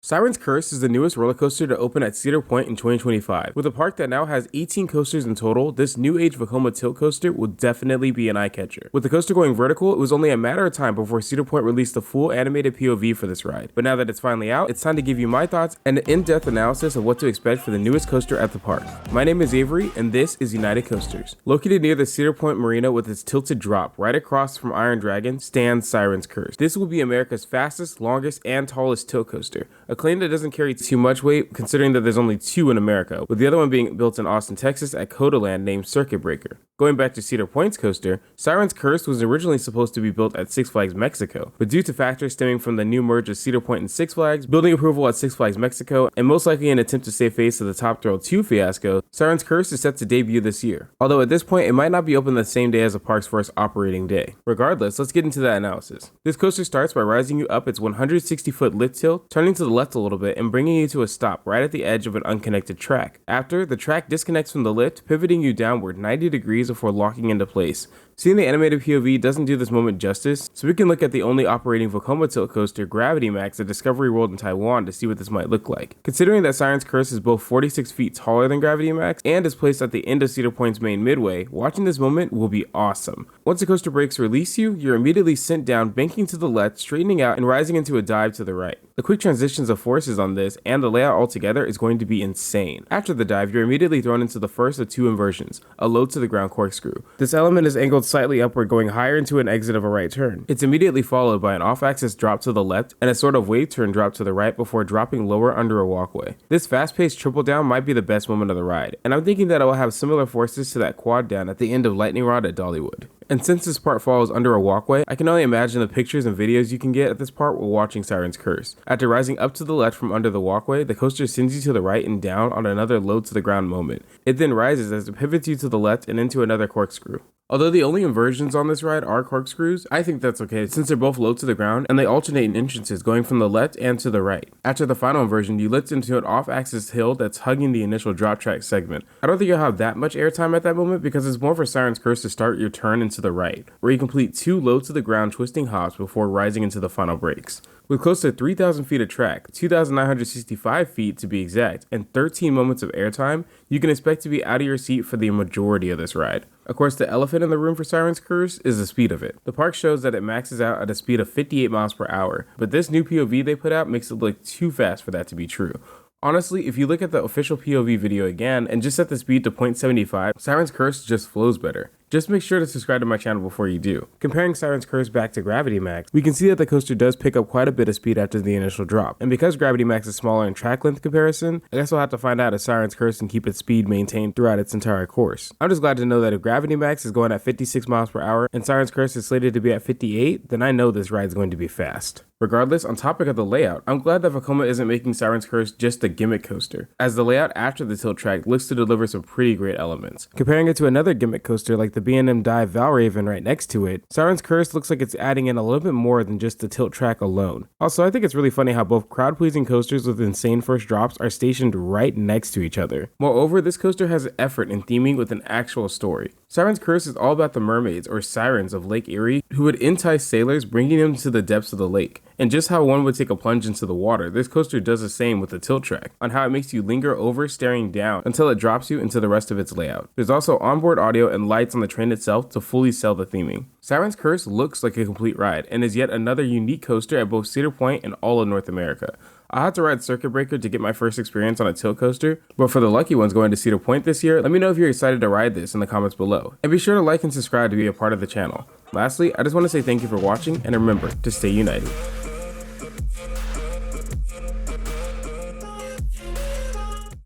Sirens Curse is the newest roller coaster to open at Cedar Point in 2025. With a park that now has 18 coasters in total, this new age Vekoma tilt coaster will definitely be an eye-catcher. With the coaster going vertical, it was only a matter of time before Cedar Point released the full animated POV for this ride. But now that it's finally out, it's time to give you my thoughts and an in-depth analysis of what to expect for the newest coaster at the park. My name is Avery, and this is United Coasters. Located near the Cedar Point Marina with its tilted drop right across from Iron Dragon stands Sirens Curse. This will be America's fastest, longest, and tallest tilt coaster, a claim that doesn't carry too much weight considering that there's only two in America, with the other one being built in Austin, Texas at Codaland named Circuit Breaker. Going back to Cedar Point's coaster, Sirens Curse was originally supposed to be built at Six Flags Mexico, but due to factors stemming from the new merge of Cedar Point and Six Flags, building approval at Six Flags Mexico, and most likely an attempt to save face of the Top Thrill 2 fiasco, Sirens Curse is set to debut this year. Although at this point it might not be open the same day as the park's first operating day. Regardless, let's get into that analysis. This coaster starts by rising you up its 160-foot lift tilt, turning to the left a little bit and bringing you to a stop right at the edge of an unconnected track. After, the track disconnects from the lift, pivoting you downward 90 degrees before locking into place. Seeing the animated POV doesn't do this moment justice, so we can look at the only operating Vekoma tilt coaster, Gravity Max, at Discovery World in Taiwan to see what this might look like. Considering that Sirens Curse is both 46 feet taller than Gravity Max and is placed at the end of Cedar Point's main midway, watching this moment will be awesome. Once the coaster brakes release you, you're immediately sent down, banking to the left, straightening out, and rising into a dive to the right. The quick transitions of forces on this and the layout altogether is going to be insane. After the dive, you're immediately thrown into the first of two inversions, a low to the ground corkscrew. This element is angled slightly upward, going higher into an exit of a right turn. It's immediately followed by an off-axis drop to the left and a sort of wave turn drop to the right before dropping lower under a walkway. This fast-paced triple down might be the best moment of the ride, and I'm thinking that it will have similar forces to that quad down at the end of Lightning Rod at Dollywood. And since this part falls under a walkway, I can only imagine the pictures and videos you can get at this part while watching Sirens Curse. After rising up to the left from under the walkway, the coaster sends you to the right and down on another low to the ground moment. It then rises as it pivots you to the left and into another corkscrew. Although the only inversions on this ride are corkscrews, I think that's okay since they're both low to the ground and they alternate in entrances going from the left and to the right. After the final inversion, you lift into an off-axis hill that's hugging the initial drop track segment. I don't think you'll have that much airtime at that moment because it's more for Sirens Curse to start your turn into the right, where you complete two low to the ground twisting hops before rising into the final brakes. With close to 3,000 feet of track, 2,965 feet to be exact, and 13 moments of airtime, you can expect to be out of your seat for the majority of this ride. Of course, the elephant in the room for Sirens Curse is the speed of it. The park shows that it maxes out at a speed of 58 miles per hour, but this new POV they put out makes it look too fast for that to be true. Honestly, if you look at the official POV video again and just set the speed to 0.75, Sirens Curse just flows better. Just make sure to subscribe to my channel before you do. Comparing Sirens Curse back to Gravity Max, we can see that the coaster does pick up quite a bit of speed after the initial drop. And because Gravity Max is smaller in track length comparison, I guess we'll have to find out if Sirens Curse can keep its speed maintained throughout its entire course. I'm just glad to know that if Gravity Max is going at 56 miles per hour and Sirens Curse is slated to be at 58, then I know this ride is going to be fast. Regardless, on topic of the layout, I'm glad that Vekoma isn't making Sirens Curse just a gimmick coaster, as the layout after the tilt track looks to deliver some pretty great elements. Comparing it to another gimmick coaster like the B&M Dive Valraven right next to it, Sirens Curse looks like it's adding in a little bit more than just the tilt track alone. Also, I think it's really funny how both crowd-pleasing coasters with insane first drops are stationed right next to each other. Moreover, this coaster has effort in theming with an actual story. Sirens Curse is all about the mermaids, or sirens, of Lake Erie, who would entice sailors, bringing them to the depths of the lake. And just how one would take a plunge into the water, this coaster does the same with the tilt track, on how it makes you linger over staring down until it drops you into the rest of its layout. There's also onboard audio and lights on the train itself to fully sell the theming. Sirens Curse looks like a complete ride, and is yet another unique coaster at both Cedar Point and all of North America. I'll have to ride Circuit Breaker to get my first experience on a tilt coaster, but for the lucky ones going to Cedar Point this year, let me know if you're excited to ride this in the comments below, and be sure to like and subscribe to be a part of the channel. Lastly, I just want to say thank you for watching, and remember to stay united.